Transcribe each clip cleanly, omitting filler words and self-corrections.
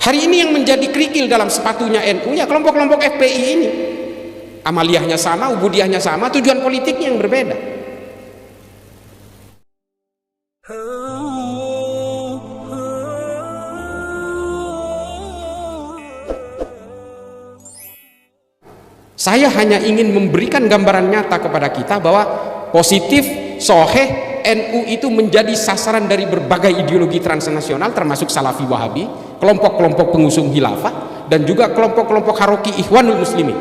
Hari ini yang menjadi kerikil dalam sepatunya NU ya kelompok-kelompok FPI ini. Amaliyahnya sama, ubudiyahnya sama, tujuan politiknya yang berbeda. Saya hanya ingin memberikan gambaran nyata kepada kita bahwa positif, soheh, NU itu menjadi sasaran dari berbagai ideologi transnasional termasuk Salafi Wahabi, kelompok-kelompok pengusung khilafah, dan juga kelompok-kelompok Haroki Ikhwanul Muslimin.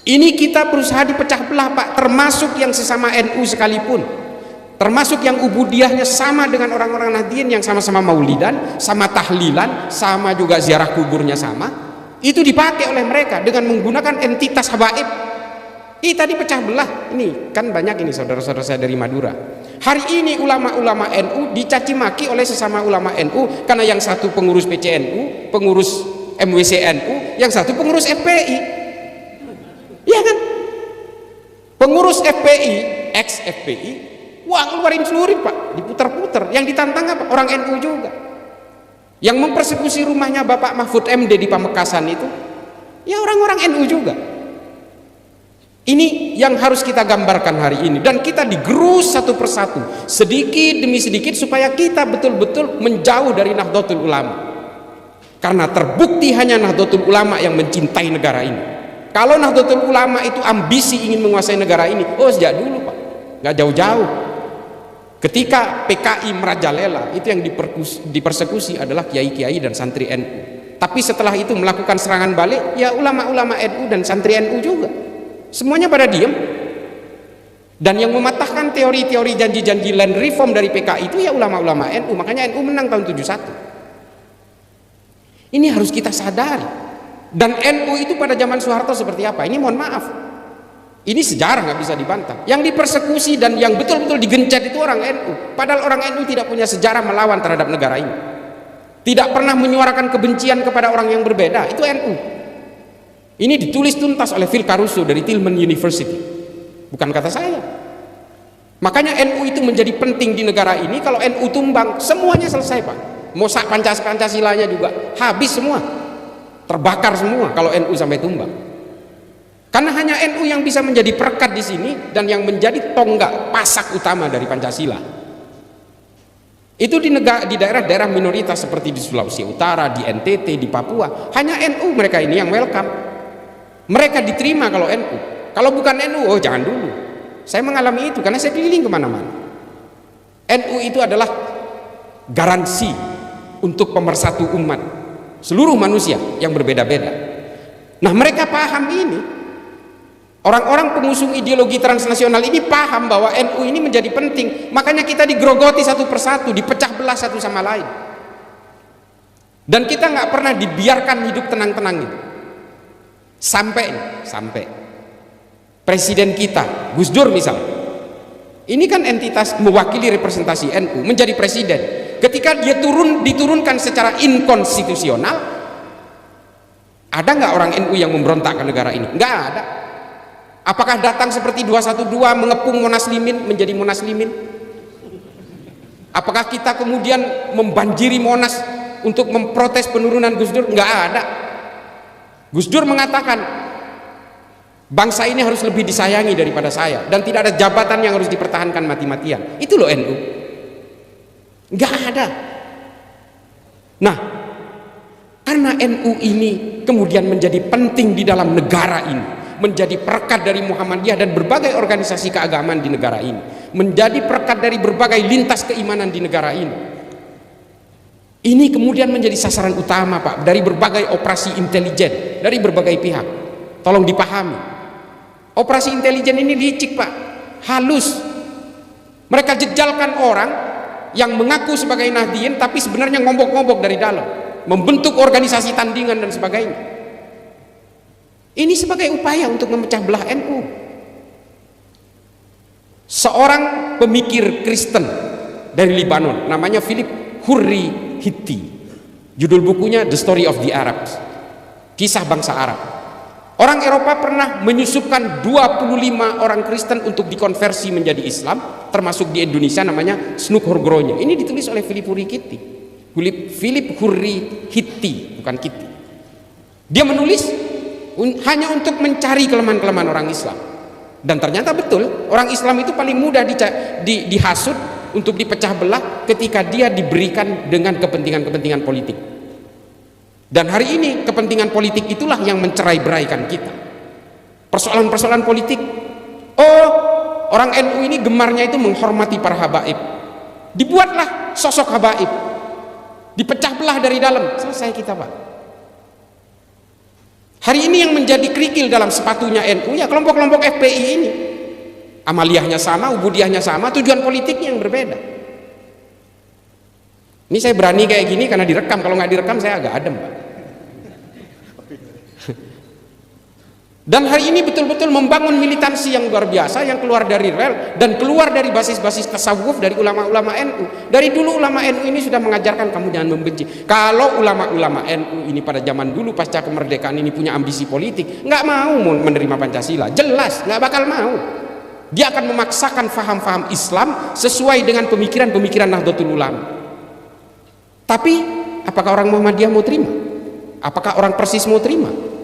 Ini kita berusaha dipecah belah Pak, termasuk yang sesama NU sekalipun, termasuk yang ubudiyahnya sama dengan orang-orang Nahdliyin yang sama-sama maulidan, sama tahlilan, sama juga ziarah kuburnya sama. Itu dipakai oleh mereka dengan menggunakan entitas habaib. Tadi pecah belah. Ini kan banyak ini saudara-saudara saya dari Madura. Hari ini ulama-ulama NU dicaci maki oleh sesama ulama NU karena yang satu pengurus PCNU, pengurus MWCNU, yang satu pengurus FPI. Ya kan? Pengurus FPI, ex-FPI, wah ngeluarin celurit Pak, diputar-putar. Yang ditantang apa? Orang NU juga. Yang mempersekusi rumahnya Bapak Mahfud MD di Pamekasan itu ya orang-orang NU juga. Ini yang harus kita gambarkan hari ini, dan kita digerus satu persatu sedikit demi sedikit supaya kita betul-betul menjauh dari Nahdlatul Ulama, karena terbukti hanya Nahdlatul Ulama yang mencintai negara ini. Kalau Nahdlatul Ulama itu ambisi ingin menguasai negara ini, oh sejak dulu Pak, nggak jauh-jauh. Ketika PKI merajalela, itu yang dipersekusi adalah kiai-kiai dan santri NU. Tapi setelah itu melakukan serangan balik, ya ulama-ulama NU dan santri NU juga. Semuanya pada diam. Dan yang mematahkan teori-teori janji-janji land reform dari PKI itu ya ulama-ulama NU. Makanya NU menang tahun 71. Ini harus kita sadari. Dan NU itu pada zaman Soeharto seperti apa? Ini mohon maaf, ini sejarah nggak bisa dibantah. Yang dipersekusi dan yang betul-betul digencet itu orang NU. Padahal orang NU tidak punya sejarah melawan terhadap negara ini, tidak pernah menyuarakan kebencian kepada orang yang berbeda. Itu NU. Ini ditulis tuntas oleh Phil Caruso dari Tillman University, bukan kata saya. Makanya NU itu menjadi penting di negara ini. Kalau NU tumbang, semuanya selesai Pak. Mau Pancasilanya juga habis semua, terbakar semua kalau NU sampai tumbang. Karena hanya NU yang bisa menjadi perekat di sini dan yang menjadi tonggak pasak utama dari Pancasila. Itu di daerah-daerah minoritas seperti di Sulawesi Utara, di NTT, di Papua, hanya NU mereka ini yang welcome. Mereka diterima kalau NU. Kalau bukan NU, oh jangan dulu. Saya mengalami itu karena saya keliling kemana-mana. NU itu adalah garansi untuk pemersatu umat seluruh manusia yang berbeda-beda. Nah mereka paham ini. Orang-orang pengusung ideologi transnasional ini paham bahwa NU ini menjadi penting. Makanya kita digerogoti satu persatu, dipecah belah satu sama lain. Dan kita nggak pernah dibiarkan hidup tenang-tenang gitu. Sampai presiden kita, Gus Dur misal, ini kan entitas mewakili representasi NU, menjadi presiden. Ketika dia diturunkan secara inkonstitusional, ada nggak orang NU yang memberontak ke negara ini? Nggak ada. Apakah datang seperti 212 mengepung Monaslimin menjadi Monaslimin? Apakah kita kemudian membanjiri Monas untuk memprotes penurunan Gus Dur? Nggak ada. Gus Dur mengatakan bangsa ini harus lebih disayangi daripada saya, dan tidak ada jabatan yang harus dipertahankan mati-matian. Itu loh NU. Nggak ada. Nah, karena NU ini kemudian menjadi penting di dalam negara ini, menjadi perekat dari Muhammadiyah dan berbagai organisasi keagamaan di negara ini, menjadi perekat dari berbagai lintas keimanan di negara ini. Ini kemudian menjadi sasaran utama Pak dari berbagai operasi intelijen dari berbagai pihak. Tolong dipahami, operasi intelijen ini licik Pak, halus. Mereka jejalkan orang yang mengaku sebagai Nahdliyin tapi sebenarnya ngombok-ngombok dari dalam, membentuk organisasi tandingan dan sebagainya. Ini sebagai upaya untuk memecah belah NU. Seorang pemikir Kristen dari Libanon namanya Philip Hurri Hitti, judul bukunya The Story of the Arabs, kisah bangsa Arab. Orang Eropa pernah menyusupkan 25 orang Kristen untuk dikonversi menjadi Islam, termasuk di Indonesia namanya Snuk Horgronya. Ini ditulis oleh Philip Hurri Hitti. Philip Hurry Hitti, bukan Kitty. Dia menulis hanya untuk mencari kelemahan-kelemahan orang Islam. Dan ternyata betul, orang Islam itu paling mudah dihasut untuk dipecah belah ketika dia diberikan dengan kepentingan-kepentingan politik. Dan hari ini kepentingan politik itulah yang mencerai-beraikan kita. Persoalan-persoalan politik. Oh, orang NU ini gemarnya itu menghormati para habaib. Dibuatlah sosok habaib. Dipecah belah dari dalam. Selesai kita, Pak. Hari ini yang menjadi kerikil dalam sepatunya NU ya kelompok-kelompok FPI ini. Amaliyahnya sama, ubudiyahnya sama, tujuan politiknya yang berbeda. Ini saya berani kayak gini karena direkam. Kalau nggak direkam saya agak adem, Pak. Dan hari ini betul-betul membangun militansi yang luar biasa, yang keluar dari rel dan keluar dari basis-basis tasawuf dari ulama-ulama NU. Dari dulu ulama NU ini sudah mengajarkan kamu jangan membenci. Kalau ulama-ulama NU ini pada zaman dulu pasca kemerdekaan ini punya ambisi politik, nggak mau menerima Pancasila, jelas nggak bakal mau. Dia akan memaksakan faham-faham Islam sesuai dengan pemikiran-pemikiran Nahdlatul Ulama. Tapi apakah orang Muhammadiyah mau terima? Apakah orang Persis mau terima?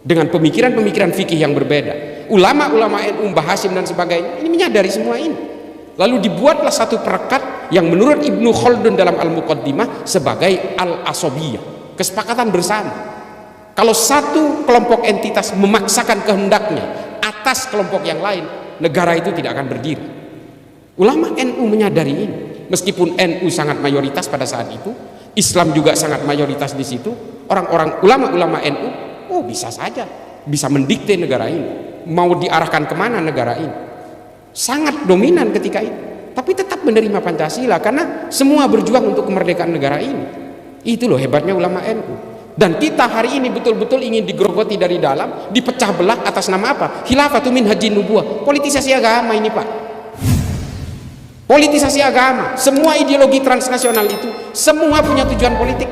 Dengan pemikiran-pemikiran fikih yang berbeda. Ulama-ulama NU, Mbah Hasyim dan sebagainya ini menyadari semua ini. Lalu dibuatlah satu perekat yang menurut Ibnu Khaldun dalam Al-Muqaddimah sebagai al-asobiyah, kesepakatan bersama. Kalau satu kelompok entitas memaksakan kehendaknya atas kelompok yang lain, negara itu tidak akan berdiri. Ulama NU menyadari ini. Meskipun NU sangat mayoritas pada saat itu, Islam juga sangat mayoritas di situ, orang-orang ulama-ulama NU bisa saja bisa mendikte negara ini, mau diarahkan kemana negara ini, sangat dominan ketika itu, tapi tetap menerima Pancasila karena semua berjuang untuk kemerdekaan negara ini. Itu loh hebatnya ulama NU. Dan kita hari ini betul-betul ingin digerogoti dari dalam, dipecah belah atas nama apa? Khilafatu min hajin nubuwah, politisasi agama ini, Pak. Politisasi agama, semua ideologi transnasional itu semua punya tujuan politik.